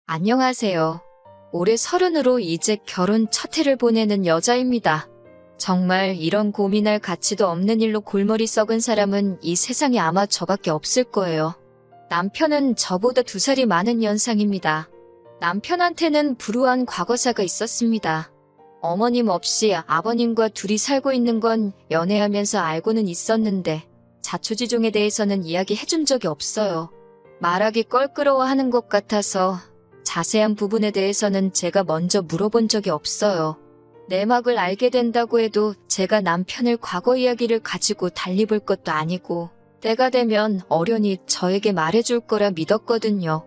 안녕하세요. 올해 30으로 이제 결혼 첫 해를 보내는 여자입니다. 정말 이런 고민할 가치도 없는 일로 골머리 썩은 사람은 이 세상에 아마 저밖에 없을 거예요. 남편은 저보다 2살이 많은 연상입니다. 남편한테는 불우한 과거사가 있었습니다. 어머님 없이 아버님과 둘이 살고 있는 건 연애하면서 알고는 있었는데 자초지종에 대해서는 이야기해준 적이 없어요. 말하기 껄끄러워하는 것 같아서 자세한 부분에 대해서는 제가 먼저 물어본 적이 없어요. 내막을 알게 된다고 해도 제가 남편의 과거 이야기를 가지고 달리 볼 것도 아니고 때가 되면 어련히 저에게 말해줄 거라 믿었거든요.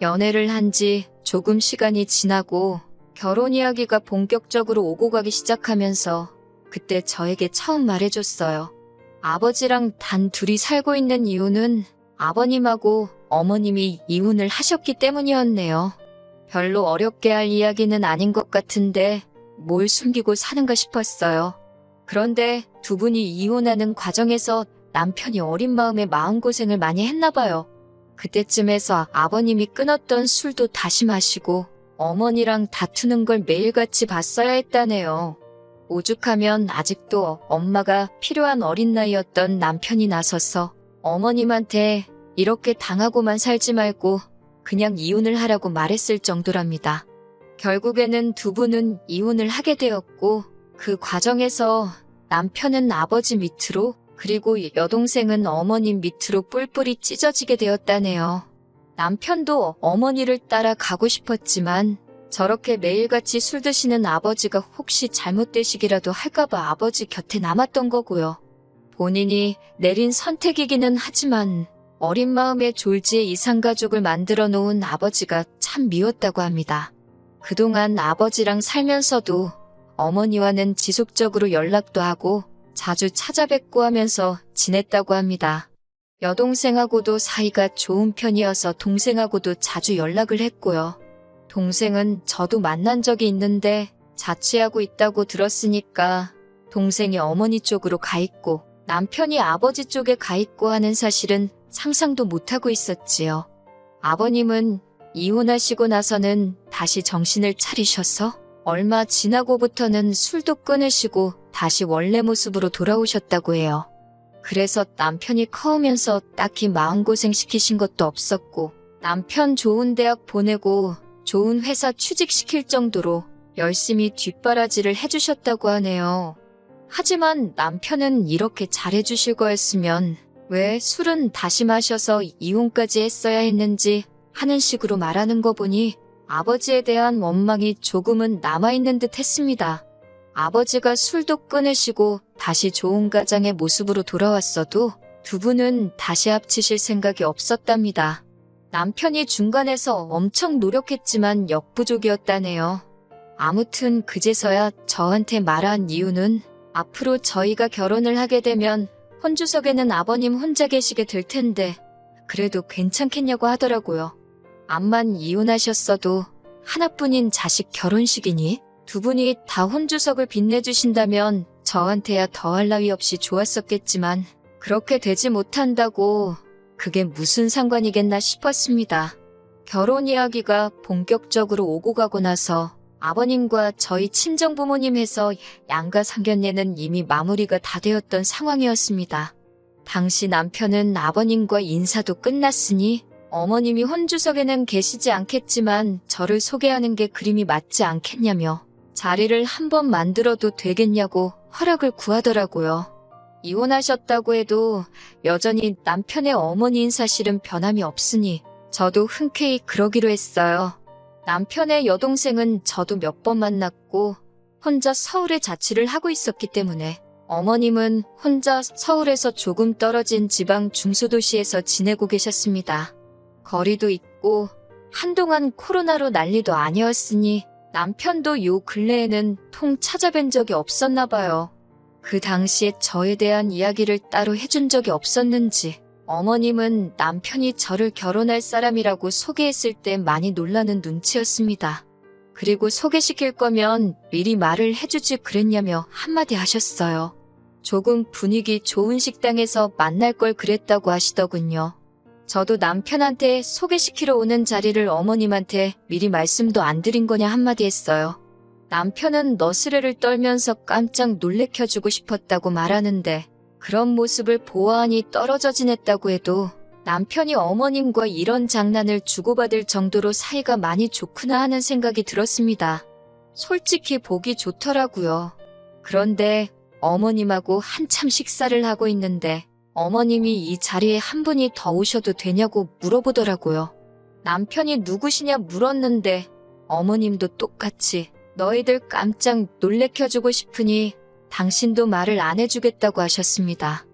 연애를 한 지 조금 시간이 지나고 결혼 이야기가 본격적으로 오고 가기 시작하면서 그때 저에게 처음 말해줬어요. 아버지랑 단 둘이 살고 있는 이유는 아버님하고 어머님이 이혼을 하셨기 때문이었네요. 별로 어렵게 할 이야기는 아닌 것 같은데 뭘 숨기고 사는가 싶었어요. 그런데 두 분이 이혼하는 과정에서 남편이 어린 마음에 마음고생을 많이 했나 봐요. 그때쯤에서 아버님이 끊었던 술도 다시 마시고 어머니랑 다투는 걸 매일같이 봤어야 했다네요. 오죽하면 아직도 엄마가 필요한 어린 나이였던 남편이 나서서 어머님한테 이렇게 당하고만 살지 말고 그냥 이혼을 하라고 말했을 정도랍니다. 결국에는 두 분은 이혼을 하게 되었고 그 과정에서 남편은 아버지 밑으로 그리고 여동생은 어머님 밑으로 뿔뿔이 찢어지게 되었다네요. 남편도 어머니를 따라 가고 싶었지만 저렇게 매일같이 술 드시는 아버지가 혹시 잘못되시기라도 할까봐 아버지 곁에 남았던 거고요. 본인이 내린 선택이기는 하지만 어린 마음에 졸지에 이상가족을 만들어 놓은 아버지가 참 미웠다고 합니다. 그동안 아버지랑 살면서도 어머니와는 지속적으로 연락도 하고 자주 찾아뵙고 하면서 지냈다고 합니다. 여동생하고도 사이가 좋은 편이어서 동생하고도 자주 연락을 했고요. 동생은 저도 만난 적이 있는데 자취하고 있다고 들었으니까 동생이 어머니 쪽으로 가 있고 남편이 아버지 쪽에 가 있고 하는 사실은 상상도 못하고 있었지요. 아버님은 이혼하시고 나서는 다시 정신을 차리셔서 얼마 지나고부터는 술도 끊으시고 다시 원래 모습으로 돌아오셨다고 해요. 그래서 남편이 커오면서 딱히 마음고생 시키신 것도 없었고 남편 좋은 대학 보내고 좋은 회사 취직시킬 정도로 열심히 뒷바라지를 해주셨다고 하네요. 하지만 남편은 이렇게 잘해주실 거였으면 왜 술은 다시 마셔서 이혼까지 했어야 했는지 하는 식으로 말하는 거 보니 아버지에 대한 원망이 조금은 남아있는 듯 했습니다. 아버지가 술도 끊으시고 다시 좋은 가장의 모습으로 돌아왔어도 두 분은 다시 합치실 생각이 없었답니다. 남편이 중간에서 엄청 노력했지만 역부족이었다네요. 아무튼 그제서야 저한테 말한 이유는 앞으로 저희가 결혼을 하게 되면 혼주석에는 아버님 혼자 계시게 될 텐데 그래도 괜찮겠냐고 하더라고요. 암만 이혼하셨어도 하나뿐인 자식 결혼식이니 두 분이 다 혼주석을 빛내주신다면 저한테야 더할 나위 없이 좋았었겠지만 그렇게 되지 못한다고 그게 무슨 상관이겠나 싶었습니다. 결혼 이야기가 본격적으로 오고 가고 나서 아버님과 저희 친정부모님 해서 양가 상견례는 이미 마무리가 다 되었던 상황이었습니다. 당시 남편은 아버님과 인사도 끝났으니 어머님이 혼주석에는 계시지 않겠지만 저를 소개하는 게 그림이 맞지 않겠냐며 자리를 한번 만들어도 되겠냐고 허락을 구하더라고요. 이혼하셨다고 해도 여전히 남편의 어머니인 사실은 변함이 없으니 저도 흔쾌히 그러기로 했어요. 남편의 여동생은 저도 몇 번 만났고 혼자 서울에 자취를 하고 있었기 때문에 어머님은 혼자 서울에서 조금 떨어진 지방 중소도시에서 지내고 계셨습니다. 거리도 있고 한동안 코로나로 난리도 아니었으니 남편도 요 근래에는 통 찾아뵌 적이 없었나 봐요. 그 당시에 저에 대한 이야기를 따로 해준 적이 없었는지 어머님은 남편이 저를 결혼할 사람이라고 소개했을 때 많이 놀라는 눈치였습니다. 그리고 소개시킬 거면 미리 말을 해주지 그랬냐며 한마디 하셨어요. 조금 분위기 좋은 식당에서 만날 걸 그랬다고 하시더군요. 저도 남편한테 소개시키러 오는 자리를 어머님한테 미리 말씀도 안 드린 거냐 한마디 했어요. 남편은 너스레를 떨면서 깜짝 놀래켜주고 싶었다고 말하는데 그런 모습을 보아하니 떨어져 지냈다고 해도 남편이 어머님과 이런 장난을 주고받을 정도로 사이가 많이 좋구나 하는 생각이 들었습니다. 솔직히 보기 좋더라고요. 그런데 어머님하고 한참 식사를 하고 있는데 어머님이 이 자리에 한 분이 더 오셔도 되냐고 물어보더라고요. 남편이 누구시냐 물었는데 어머님도 똑같이 너희들 깜짝 놀래켜주고 싶으니 당신도 말을 안 해주겠다고 하셨습니다.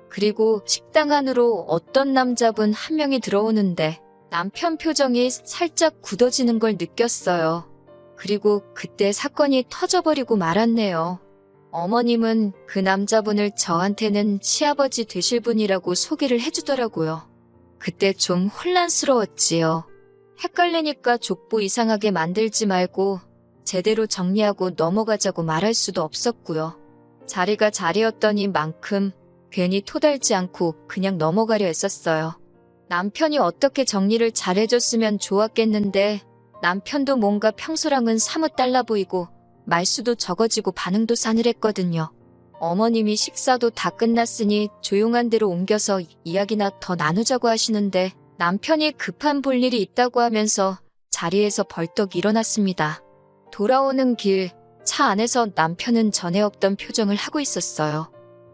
그리고 식당 안으로 어떤 남자분 한 명이 들어오는데 남편 표정이 살짝 굳어지는 걸 느꼈어요. 그리고 그때 사건이 터져버리고 말았네요. 어머님은 그 남자분을 저한테는 시아버지 되실 분이라고 소개를 해주더라고요. 그때 좀 혼란스러웠지요. 헷갈리니까 족보 이상하게 만들지 말고 제대로 정리하고 넘어가자고 말할 수도 없었고요. 자리가 자리였더니만큼 괜히 토달지 않고 그냥 넘어가려 했었어요. 남편이 어떻게 정리를 잘해줬으면 좋았겠는데 남편도 뭔가 평소랑은 사뭇 달라 보이고 말수도 적어지고 반응도 싸늘했거든요. 어머님이 식사도 다 끝났으니 조용한 데로 옮겨서 이야기나 더 나누자고 하시는데 남편이 급한 볼 일이 있다고 하면서 자리에서 벌떡 일어났습니다. 돌아오는 길 차 안에서 남편은 전에 없던 표정을 하고 있었어요.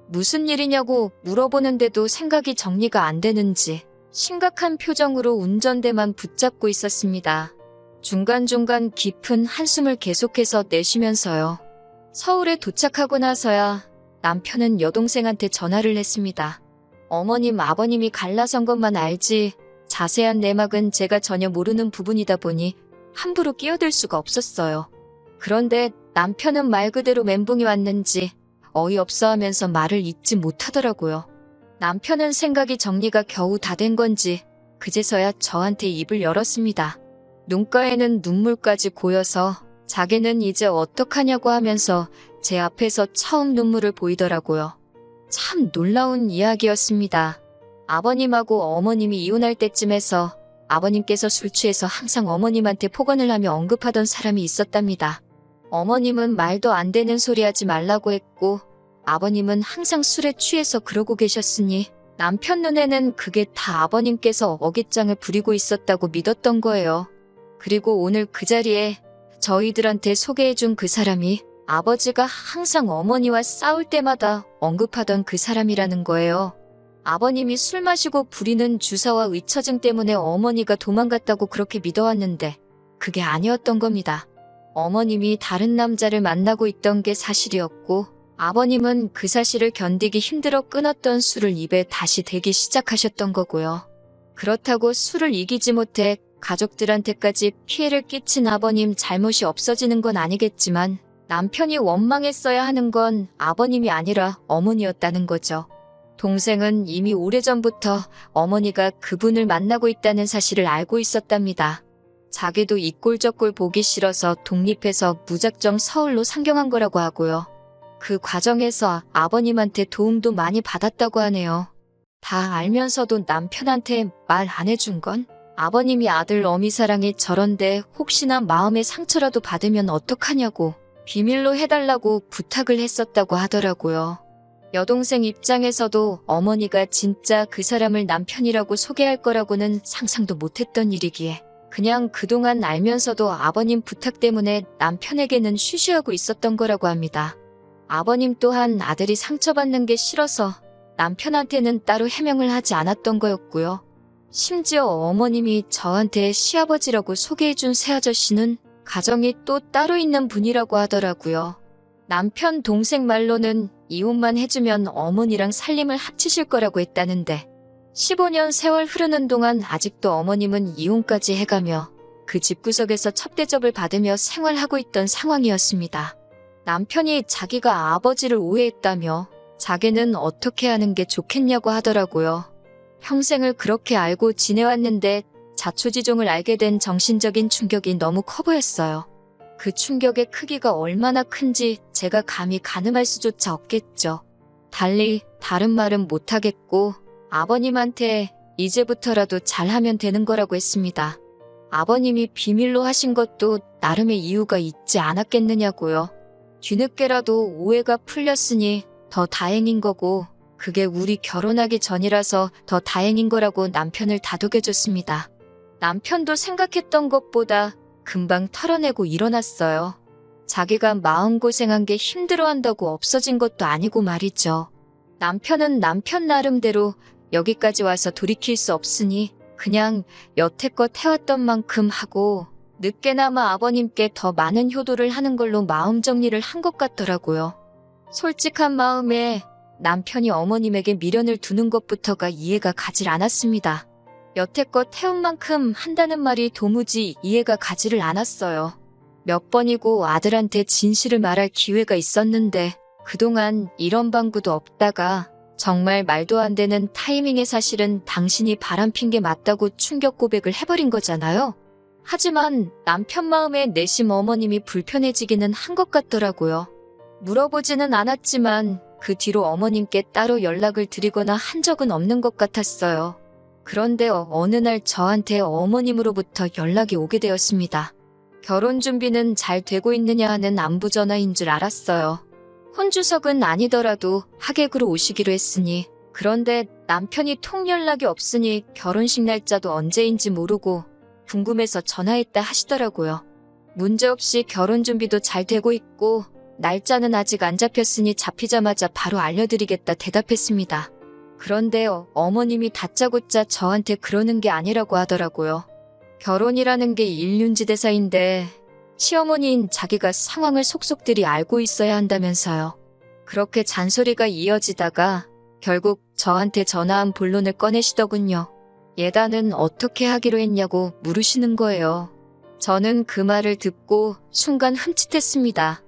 무슨 일이냐고 물어보는데도 생각이 정리가 안 되는지 심각한 표정으로 운전대만 붙잡고 있었습니다. 중간중간 깊은 한숨을 계속해서 내쉬면서요. 서울에 도착하고 나서야 남편은 여동생한테 전화를 했습니다. 어머님, 아버님이 갈라선 것만 알지 자세한 내막은 제가 전혀 모르는 부분이다 보니 함부로 끼어들 수가 없었어요. 그런데 남편은 말 그대로 멘붕이 왔는지 어이없어 하면서 말을 잇지 못하더라고요. 남편은 생각이 정리가 겨우 다 된 건지 그제서야 저한테 입을 열었습니다. 눈가에는 눈물까지 고여서 자기는 이제 어떡하냐고 하면서 제 앞에서 처음 눈물을 보이더라고요. 참 놀라운 이야기였습니다. 아버님하고 어머님이 이혼할 때쯤에서 아버님께서 술 취해서 항상 어머님한테 폭언을 하며 언급하던 사람이 있었답니다. 어머님은 말도 안 되는 소리 하지 말라고 했고 아버님은 항상 술에 취해서 그러고 계셨으니 남편 눈에는 그게 다 아버님께서 어깃장을 부리고 있었다고 믿었던 거예요. 그리고 오늘 그 자리에 저희들한테 소개해준 그 사람이 아버지가 항상 어머니와 싸울 때마다 언급하던 그 사람이라는 거예요. 아버님이 술 마시고 부리는 주사와 의처증 때문에 어머니가 도망갔다고 그렇게 믿어왔는데 그게 아니었던 겁니다. 어머님이 다른 남자를 만나고 있던 게 사실이었고 아버님은 그 사실을 견디기 힘들어 끊었던 술을 입에 다시 대기 시작하셨던 거고요. 그렇다고 술을 이기지 못해 가족들한테까지 피해를 끼친 아버님 잘못이 없어지는 건 아니겠지만 남편이 원망했어야 하는 건 아버님이 아니라 어머니였다는 거죠. 동생은 이미 오래전부터 어머니가 그분을 만나고 있다는 사실을 알고 있었답니다. 자기도 이 꼴 저 꼴 보기 싫어서 독립해서 무작정 서울로 상경한 거라고 하고요. 그 과정에서 아버님한테 도움도 많이 받았다고 하네요. 다 알면서도 남편한테 말 안 해준 건? 아버님이 아들 어미 사랑이 저런데 혹시나 마음의 상처라도 받으면 어떡하냐고 비밀로 해달라고 부탁을 했었다고 하더라고요. 여동생 입장에서도 어머니가 진짜 그 사람을 남편이라고 소개할 거라고는 상상도 못했던 일이기에 그냥 그동안 알면서도 아버님 부탁 때문에 남편에게는 쉬쉬하고 있었던 거라고 합니다. 아버님 또한 아들이 상처받는 게 싫어서 남편한테는 따로 해명을 하지 않았던 거였고요. 심지어 어머님이 저한테 시아버지라고 소개해준 새아저씨는 가정이 또 따로 있는 분이라고 하더라고요. 남편 동생 말로는 이혼만 해주면 어머니랑 살림을 합치실 거라고 했다는데 15년 세월 흐르는 동안 아직도 어머님은 이혼까지 해가며 그 집구석에서 첩대접을 받으며 생활하고 있던 상황이었습니다. 남편이 자기가 아버지를 오해했다며 자기는 어떻게 하는 게 좋겠냐고 하더라고요. 평생을 그렇게 알고 지내왔는데 자초지종을 알게 된 정신적인 충격이 너무 커 보였어요. 그 충격의 크기가 얼마나 큰지 제가 감히 가늠할 수조차 없겠죠. 달리 다른 말은 못하겠고 아버님한테 이제부터라도 잘하면 되는 거라고 했습니다. 아버님이 비밀로 하신 것도 나름의 이유가 있지 않았겠느냐고요. 뒤늦게라도 오해가 풀렸으니 더 다행인 거고 그게 우리 결혼하기 전이라서 더 다행인 거라고 남편을 다독여줬습니다. 남편도 생각했던 것보다 금방 털어내고 일어났어요. 자기가 마음고생한 게 힘들어한다고 없어진 것도 아니고 말이죠. 남편은 남편 나름대로 여기까지 와서 돌이킬 수 없으니 그냥 여태껏 해왔던 만큼 하고 늦게나마 아버님께 더 많은 효도를 하는 걸로 마음 정리를 한 것 같더라고요. 솔직한 마음에 남편이 어머님에게 미련을 두는 것부터가 이해가 가질 않았습니다. 여태껏 해온 만큼 한다는 말이 도무지 이해가 가지를 않았어요. 몇 번이고 아들한테 진실을 말할 기회가 있었는데 그동안 이런 방구도 없다가 정말 말도 안 되는 타이밍에 사실은 당신이 바람핀 게 맞다고 충격 고백을 해버린 거잖아요. 하지만 남편 마음에 내심 어머님이 불편해지기는 한 것 같더라고요. 물어보지는 않았지만 그 뒤로 어머님께 따로 연락을 드리거나 한 적은 없는 것 같았어요. 그런데 어느 날 저한테 어머님으로부터 연락이 오게 되었습니다. 결혼 준비는 잘 되고 있느냐 하는 안부 전화인 줄 알았어요. 혼주석은 아니더라도 하객으로 오시기로 했으니 그런데 남편이 통 연락이 없으니 결혼식 날짜도 언제인지 모르고 궁금해서 전화했다 하시더라고요. 문제없이 결혼 준비도 잘 되고 있고 날짜는 아직 안 잡혔으니 잡히자마자 바로 알려드리겠다 대답했습니다. 그런데 어머님이 다짜고짜 저한테 그러는 게 아니라고 하더라고요. 결혼이라는 게 일륜지대사인데 시어머니인 자기가 상황을 속속들이 알고 있어야 한다면서요. 그렇게 잔소리가 이어지다가 결국 저한테 전화한 본론을 꺼내시더군요. 예단은 어떻게 하기로 했냐고 물으시는 거예요. 저는 그 말을 듣고 순간 흠칫했습니다.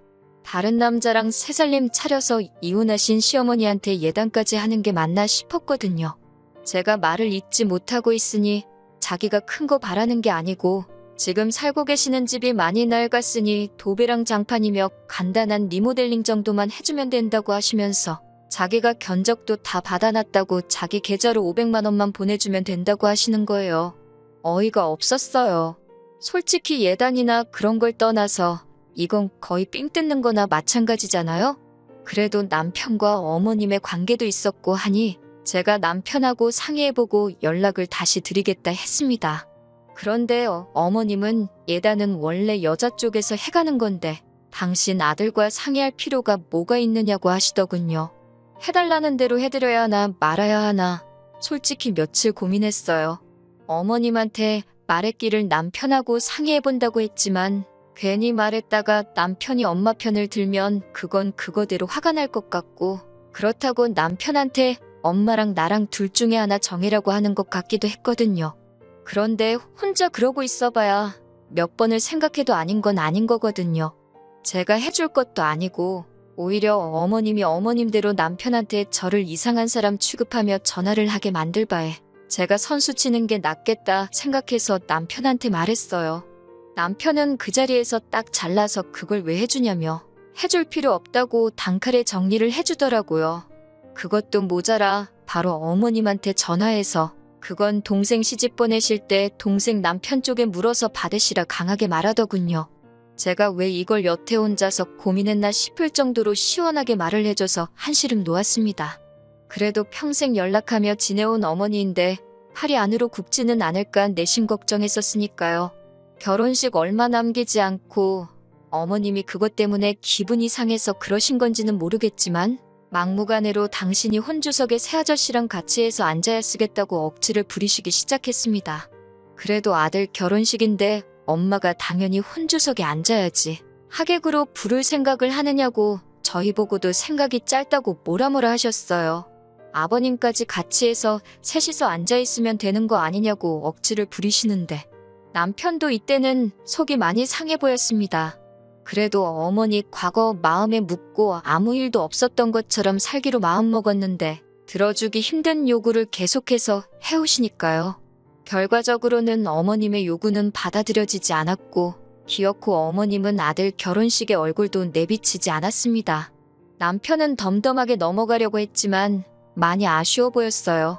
다른 남자랑 3살림 차려서 이혼하신 시어머니한테 예단까지 하는 게 맞나 싶었거든요. 제가 말을 잇지 못하고 있으니 자기가 큰 거 바라는 게 아니고 지금 살고 계시는 집이 많이 낡았으니 도배랑 장판이며 간단한 리모델링 정도만 해주면 된다고 하시면서 자기가 견적도 다 받아놨다고 자기 계좌로 500만 원만 보내주면 된다고 하시는 거예요. 어이가 없었어요. 솔직히 예단이나 그런 걸 떠나서 이건 거의 삥 뜯는 거나 마찬가지잖아요. 그래도 남편과 어머님의 관계도 있었고 하니 제가 남편하고 상의해보고 연락을 다시 드리겠다 했습니다. 그런데 어머님은 예단은 원래 여자 쪽에서 해가는 건데 당신 아들과 상의할 필요가 뭐가 있느냐고 하시더군요. 해달라는 대로 해드려야 하나 말아야 하나 솔직히 며칠 고민했어요. 어머님한테 말했기를 남편하고 상의해본다고 했지만 괜히 말했다가 남편이 엄마 편을 들면 그건 그거대로 화가 날 것 같고 그렇다고 남편한테 엄마랑 나랑 둘 중에 하나 정해라고 하는 것 같기도 했거든요. 그런데 혼자 그러고 있어봐야 몇 번을 생각해도 아닌 건 아닌 거거든요. 제가 해줄 것도 아니고 오히려 어머님이 어머님대로 남편한테 저를 이상한 사람 취급하며 전화를 하게 만들 바에 제가 선수 치는 게 낫겠다 생각해서 남편한테 말했어요. 남편은 그 자리에서 딱 잘라서 그걸 왜 해주냐며 해줄 필요 없다고 단칼에 정리를 해주더라고요. 그것도 모자라 바로 어머님한테 전화해서 그건 동생 시집 보내실 때 동생 남편 쪽에 물어서 받으시라 강하게 말하더군요. 제가 왜 이걸 여태 혼자서 고민했나 싶을 정도로 시원하게 말을 해줘서 한시름 놓았습니다. 그래도 평생 연락하며 지내온 어머니인데 팔이 안으로 굽지는 않을까 내심 걱정했었으니까요. 결혼식 얼마 남기지 않고 어머님이 그것 때문에 기분이 상해서 그러신 건지는 모르겠지만 막무가내로 당신이 혼주석에 새아저씨랑 같이 해서 앉아야 쓰겠다고 억지를 부리시기 시작했습니다. 그래도 아들 결혼식인데 엄마가 당연히 혼주석에 앉아야지. 하객으로 부를 생각을 하느냐고 저희 보고도 생각이 짧다고 뭐라 하셨어요. 아버님까지 같이 해서 셋이서 앉아있으면 되는 거 아니냐고 억지를 부리시는데 남편도 이때는 속이 많이 상해 보였습니다. 그래도 어머니 과거 마음에 묻고 아무 일도 없었던 것처럼 살기로 마음먹었는데 들어주기 힘든 요구를 계속해서 해오시니까요. 결과적으로는 어머님의 요구는 받아들여지지 않았고 기어코 어머님은 아들 결혼식에 얼굴도 내비치지 않았습니다. 남편은 덤덤하게 넘어가려고 했지만 많이 아쉬워 보였어요.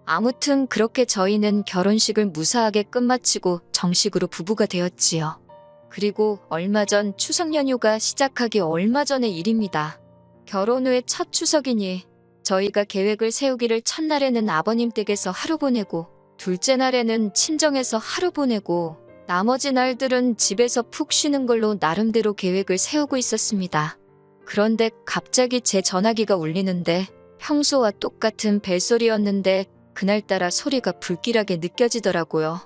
아무튼 그렇게 저희는 결혼식을 무사하게 끝마치고 정식으로 부부가 되었지요. 그리고 얼마 전 추석 연휴가 시작하기 얼마 전의 일입니다. 결혼 후에 첫 추석이니 저희가 계획을 세우기를 첫날에는 아버님 댁에서 하루 보내고 둘째 날에는 친정에서 하루 보내고 나머지 날들은 집에서 푹 쉬는 걸로 나름대로 계획을 세우고 있었습니다. 그런데 갑자기 제 전화기가 울리는데 평소와 똑같은 벨소리였는데 그날따라 소리가 불길하게 느껴지더라고요.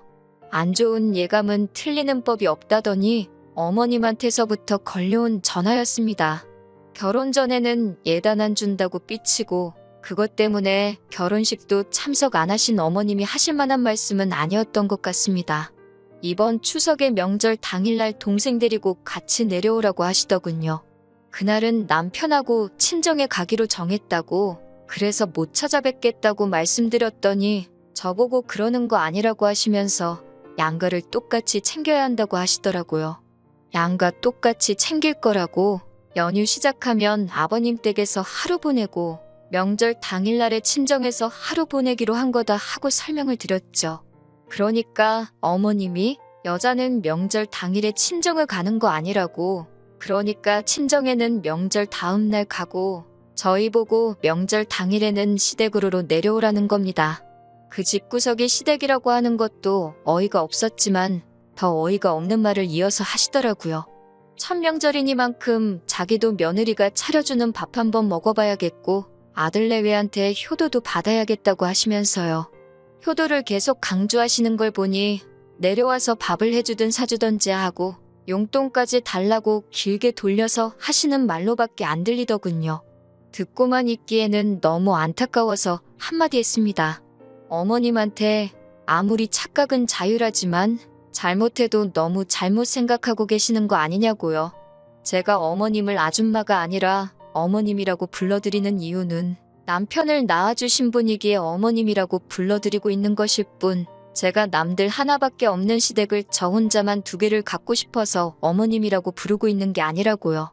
안 좋은 예감은 틀리는 법이 없다더니 어머님한테서부터 걸려온 전화였습니다. 결혼 전에는 예단 안 준다고 삐치고 그것 때문에 결혼식도 참석 안 하신 어머님이 하실 만한 말씀은 아니었던 것 같습니다. 이번 추석의 명절 당일날 동생 데리고 같이 내려오라고 하시더군요. 그날은 남편하고 친정에 가기로 정했다고 그래서 못 찾아뵙겠다고 말씀드렸더니 저보고 그러는 거 아니라고 하시면서 양가를 똑같이 챙겨야 한다고 하시더라고요. 양가 똑같이 챙길 거라고 연휴 시작하면 아버님 댁에서 하루 보내고 명절 당일날에 친정에서 하루 보내기로 한 거다 하고 설명을 드렸죠. 그러니까 어머님이 여자는 명절 당일에 친정을 가는 거 아니라고 그러니까 친정에는 명절 다음 날 가고 저희 보고 명절 당일에는 시댁으로 내려오라는 겁니다. 그 집구석이 시댁이라고 하는 것도 어이가 없었지만 더 어이가 없는 말을 이어서 하시더라고요. 첫 명절이니만큼 자기도 며느리가 차려주는 밥 한번 먹어봐야겠고 아들 내외한테 효도도 받아야겠다고 하시면서요. 효도를 계속 강조하시는 걸 보니 내려와서 밥을 해주든 사주던지 하고 용돈까지 달라고 길게 돌려서 하시는 말로밖에 안 들리더군요. 듣고만 있기에는 너무 안타까워서 한마디 했습니다. 어머님한테 아무리 착각은 자유라지만 잘못해도 너무 잘못 생각하고 계시는 거 아니냐고요. 제가 어머님을 아줌마가 아니라 어머님이라고 불러드리는 이유는 남편을 낳아주신 분이기에 어머님이라고 불러드리고 있는 것일 뿐 제가 남들 하나밖에 없는 시댁을 저 혼자만 2개를 갖고 싶어서 어머님이라고 부르고 있는 게 아니라고요.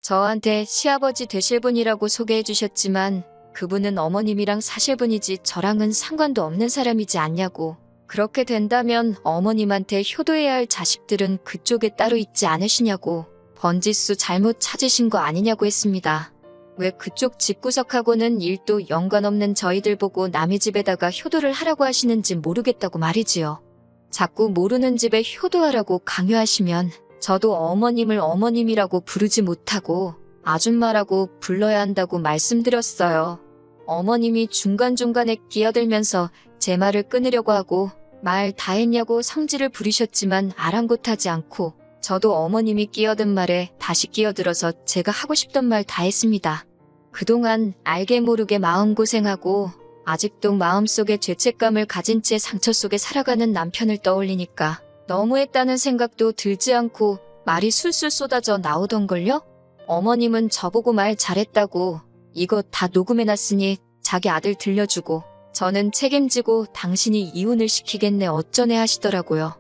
저한테 시아버지 되실 분이라고 소개해 주셨지만 그분은 어머님이랑 사실 분이지 저랑은 상관도 없는 사람이지 않냐고. 그렇게 된다면 어머님한테 효도해야 할 자식들은 그쪽에 따로 있지 않으시냐고. 번지수 잘못 찾으신 거 아니냐고 했습니다. 왜 그쪽 집구석하고는 일도 연관없는 저희들 보고 남의 집에다가 효도를 하라고 하시는지 모르겠다고 말이지요. 자꾸 모르는 집에 효도하라고 강요하시면 저도 어머님을 어머님이라고 부르지 못하고 아줌마라고 불러야 한다고 말씀드렸어요. 어머님이 중간중간에 끼어들면서 제 말을 끊으려고 하고 말 다 했냐고 성질을 부리셨지만 아랑곳하지 않고 저도 어머님이 끼어든 말에 다시 끼어들어서 제가 하고 싶던 말 다 했습니다. 그동안 알게 모르게 마음고생하고 아직도 마음속에 죄책감을 가진 채 상처 속에 살아가는 남편을 떠올리니까 너무했다는 생각도 들지 않고 말이 술술 쏟아져 나오던걸요? 어머님은 저보고 말 잘했다고 이거 다 녹음해놨으니 자기 아들 들려주고 저는 책임지고 당신이 이혼을 시키겠네 어쩌네 하시더라고요.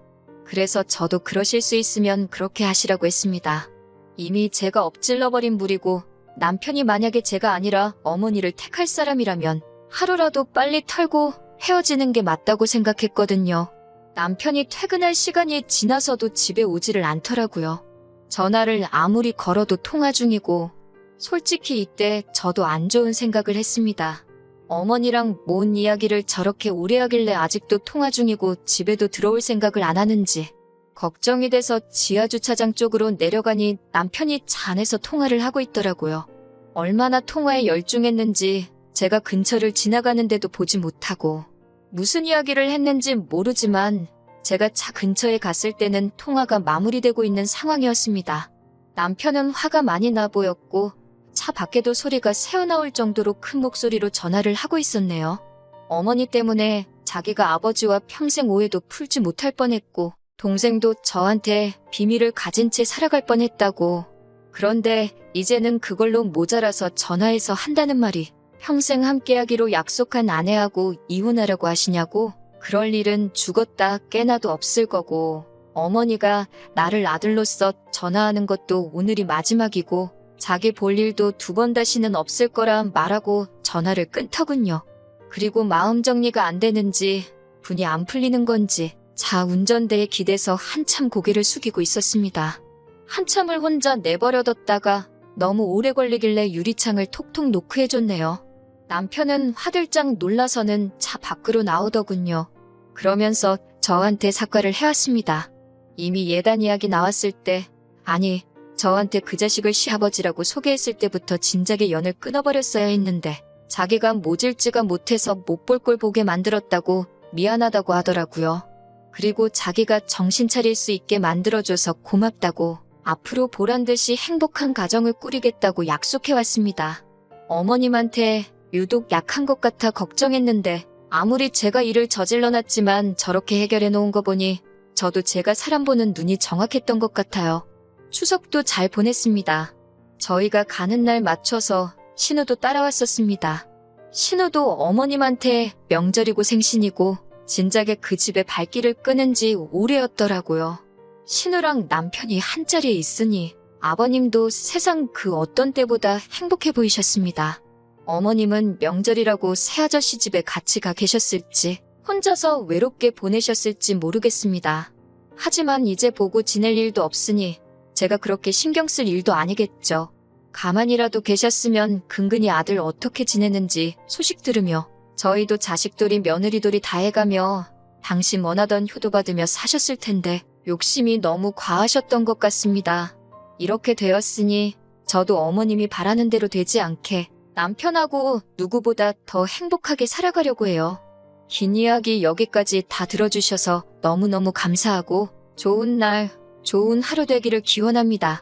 그래서 저도 그러실 수 있으면 그렇게 하시라고 했습니다. 이미 제가 엎질러버린 물이고 남편이 만약에 제가 아니라 어머니를 택할 사람이라면 하루라도 빨리 털고 헤어지는 게 맞다고 생각했거든요. 남편이 퇴근할 시간이 지나서도 집에 오지를 않더라고요. 전화를 아무리 걸어도 통화 중이고 솔직히 이때 저도 안 좋은 생각을 했습니다. 어머니랑 뭔 이야기를 저렇게 오래 하길래 아직도 통화 중이고 집에도 들어올 생각을 안 하는지 걱정이 돼서 지하주차장 쪽으로 내려가니 남편이 차 안에서 통화를 하고 있더라고요. 얼마나 통화에 열중했는지 제가 근처를 지나가는데도 보지 못하고 무슨 이야기를 했는지 모르지만 제가 차 근처에 갔을 때는 통화가 마무리되고 있는 상황이었습니다. 남편은 화가 많이 나 보였고 차 밖에도 소리가 새어나올 정도로 큰 목소리로 전화를 하고 있었네요. 어머니 때문에 자기가 아버지와 평생 오해도 풀지 못할 뻔했고 동생도 저한테 비밀을 가진 채 살아갈 뻔했다고. 그런데 이제는 그걸로 모자라서 전화해서 한다는 말이 평생 함께하기로 약속한 아내하고 이혼하라고 하시냐고. 그럴 일은 죽었다 깨나도 없을 거고 어머니가 나를 아들로서 전화하는 것도 오늘이 마지막이고 자기 볼 일도 2번 다시는 없을 거라 말하고 전화를 끊더군요. 그리고 마음 정리가 안 되는지 분이 안 풀리는 건지 차 운전대에 기대서 한참 고개를 숙이고 있었습니다. 한참을 혼자 내버려뒀다가 너무 오래 걸리길래 유리창을 톡톡 노크해줬네요. 남편은 화들짝 놀라서는 차 밖으로 나오더군요. 그러면서 저한테 사과를 해왔습니다. 이미 예단 이야기 나왔을 때, 아니, 저한테 그 자식을 시아버지라고 소개했을 때부터 진작에 연을 끊어버렸어야 했는데 자기가 모질지가 못해서 못 볼 꼴 보게 만들었다고 미안하다고 하더라고요. 그리고 자기가 정신 차릴 수 있게 만들어줘서 고맙다고 앞으로 보란듯이 행복한 가정을 꾸리겠다고 약속해왔습니다. 어머님한테 유독 약한 것 같아 걱정했는데 아무리 제가 일을 저질러놨지만 저렇게 해결해 놓은 거 보니 저도 제가 사람 보는 눈이 정확했던 것 같아요. 추석도 잘 보냈습니다. 저희가 가는 날 맞춰서 신우도 따라왔었습니다. 신우도 어머님한테 명절이고 생신이고 진작에 그 집에 발길을 끄는 지 오래였더라고요. 신우랑 남편이 한자리에 있으니 아버님도 세상 그 어떤 때보다 행복해 보이셨습니다. 어머님은 명절이라고 새아저씨 집에 같이 가 계셨을지 혼자서 외롭게 보내셨을지 모르겠습니다. 하지만 이제 보고 지낼 일도 없으니 제가 그렇게 신경 쓸 일도 아니겠죠. 가만히라도 계셨으면 근근히 아들 어떻게 지내는지 소식 들으며 저희도 자식돌이 며느리돌이 다 해가며 당신 원하던 효도 받으며 사셨을 텐데 욕심이 너무 과하셨던 것 같습니다. 이렇게 되었으니 저도 어머님이 바라는 대로 되지 않게 남편하고 누구보다 더 행복하게 살아가려고 해요. 긴 이야기 여기까지 다 들어주셔서 너무너무 감사하고 좋은 날, 좋은 하루 되기를 기원합니다.